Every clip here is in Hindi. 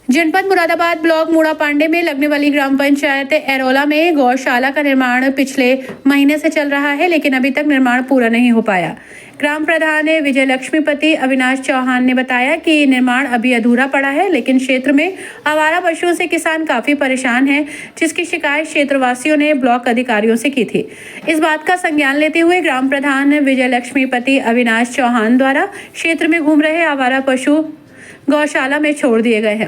जनपद मुरादाबाद ब्लॉक मूड़ा पांडे में लगने वाली ग्राम पंचायत एरोला में गौशाला का निर्माण पिछले महीने से चल रहा है, लेकिन अभी तक निर्माण पूरा नहीं हो पाया। ग्राम प्रधान विजय लक्ष्मीपति अविनाश चौहान ने बताया कि निर्माण अभी अधूरा पड़ा है, लेकिन क्षेत्र में आवारा पशुओं से किसान काफी परेशान हैं, जिसकी शिकायत क्षेत्रवासियों ने ब्लॉक अधिकारियों से की थी। इस बात का संज्ञान लेते हुए ग्राम प्रधान विजय लक्ष्मीपति अविनाश चौहान द्वारा क्षेत्र में घूम रहे आवारा पशु गौशाला में छोड़ दिए गए हैं।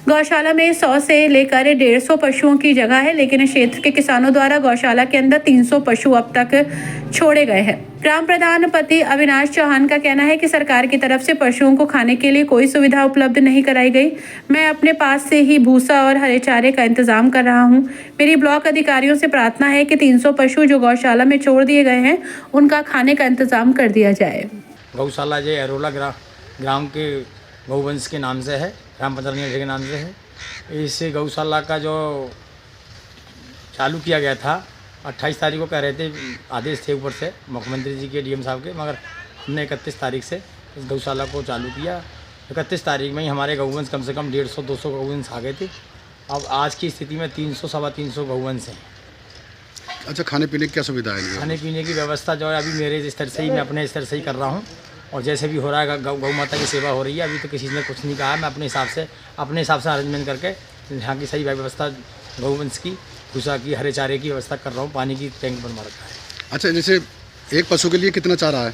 गौशाला में 100 से लेकर 150 पशुओं की जगह है, लेकिन क्षेत्र के किसानों द्वारा गौशाला के अंदर 300 पशु अब तक छोड़े गए हैं। ग्राम प्रधान पति अविनाश चौहान का कहना है कि सरकार की तरफ से पशुओं को खाने के लिए कोई सुविधा उपलब्ध नहीं कराई गई। मैं अपने पास से ही भूसा और हरे चारे का इंतजाम कर रहा हूं। मेरी ब्लॉक अधिकारियों से प्रार्थना है कि 300 पशु जो गौशाला में छोड़ दिए गए हैं, उनका खाने का इंतजाम कर दिया जाए। गौशाला जो एरोला ग्राम के गौवंश के नाम से है, ग्राम पंचायत के नाम से है। इस गौशाला का जो चालू किया गया था 28 तारीख को कह रहे थे, आदेश थे ऊपर से मुख्यमंत्री जी के डीएम साहब के, मगर हमने 31 तारीख से इस गौशाला को चालू किया। 31 तारीख में ही हमारे गौवंश कम से कम 150-200 गौवंश आ गए थे। अब आज की स्थिति में 300-325 गौवंश हैं। अच्छा, खाने पीने की क्या सुविधा है? खाने पीने की व्यवस्था जो है अभी मेरे स्तर से ही, मैं अपने स्तर से ही कर रहा हूँ, और जैसे भी हो रहा है गौ माता की सेवा हो रही है। अभी तो किसी ने कुछ नहीं कहा, मैं अपने हिसाब से अरेंजमेंट करके यहाँ की सही व्यवस्था गौवंश की, भूसा की, हरे चारे की व्यवस्था कर रहा हूँ। पानी की टैंक बनवा रखा है। अच्छा, जैसे एक पशु के लिए कितना चारा है?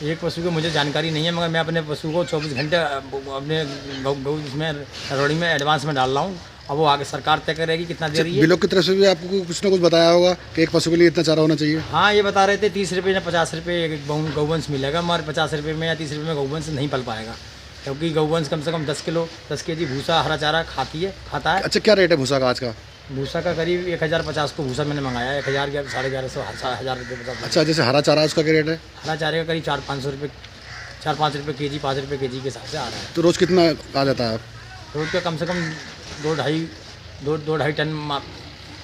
एक पशु की मुझे जानकारी नहीं है, मगर मैं अपने पशु को 24 घंटे अपने गौ इसमें रौड़ी में एडवांस में डाल रहा हूँ। अब वो आगे सरकार तय करेगी कितना दे रही है। ब्लॉक की तरफ से भी आपको कुछ ना कुछ बताया होगा कि एक पशु के लिए इतना चारा होना चाहिए? हाँ, ये बता रहे थे 30 रुपये या 50 रुपये एक गौवंश मिलेगा, मगर 50 रुपये में या 30 रुपये में गौवंश नहीं पल पाएगा, क्योंकि गौवंश कम से कम 10 केजी भूसा हरा चारा खाता है। अच्छा, क्या रेट है भूसा का आज का? भूसा का करीब 1050 को भूसा मैंने मंगाया, 1000 1150 1000 रुपये। अच्छा, जैसे हरा चारा उसका क्या रेट है? हरा चारे का करीब 4-5 रुपये, 4-5 रुपये केजी, 5 रुपये केजी के हिसाब से आ रहा है। तो रोज़ कितना आ जाता है? रोज का कम से कम 2-2.5 टन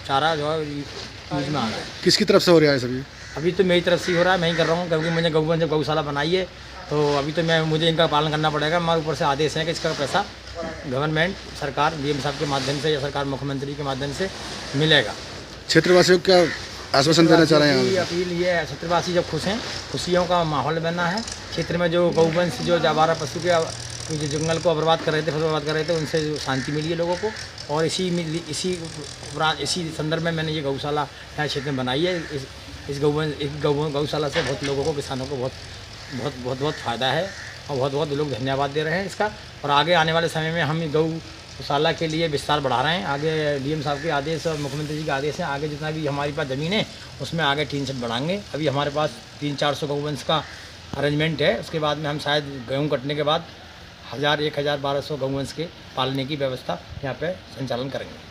चारा जो है यूज में आ रहा है। किसकी तरफ से हो रहा है सभी? अभी तो मेरी तरफ से ही हो रहा है, मैं ही कर रहा हूँ, क्योंकि मैंने गौशाला बनाई है, तो अभी तो मुझे इनका पालन करना पड़ेगा। हमारे ऊपर से आदेश है कि इसका पैसा गवर्नमेंट, सरकार, डीएम साहब के माध्यम से या सरकार मुख्यमंत्री के माध्यम से मिलेगा। क्षेत्रवासियों को क्या आश्वासन देना चाह रहे हैं? अपील ये है, क्षेत्रवासी जब खुश हैं, खुशियों का माहौल बना है क्षेत्र में। जो गौवंश जो आवारा पशु के जो जंगल को बर्बाद कर रहे थे, फसल बर्बाद कर रहे थे, उनसे जो शांति मिली है लोगों को। और इसी संदर्भ में मैंने ये गौशाला यहाँ क्षेत्र में बनाई है। इस गौशाला से बहुत लोगों को, किसानों को बहुत फ़ायदा है, और बहुत लोग धन्यवाद दे रहे हैं इसका। और आगे आने वाले समय में हम गौशाला के लिए विस्तार बढ़ा रहे हैं। आगे डीएम साहब के आदेश और मुख्यमंत्री जी के आदेश हैं, आगे जितना भी हमारे पास ज़मीन है उसमें आगे 3 सेट बढ़ाएंगे। अभी हमारे पास 300-400 गौवंश का अरेंजमेंट है। उसके बाद में हम शायद गेहूँ कटने के बाद 1000, 1200 गौवंश के पालने की व्यवस्था यहाँ पे संचालन करेंगे।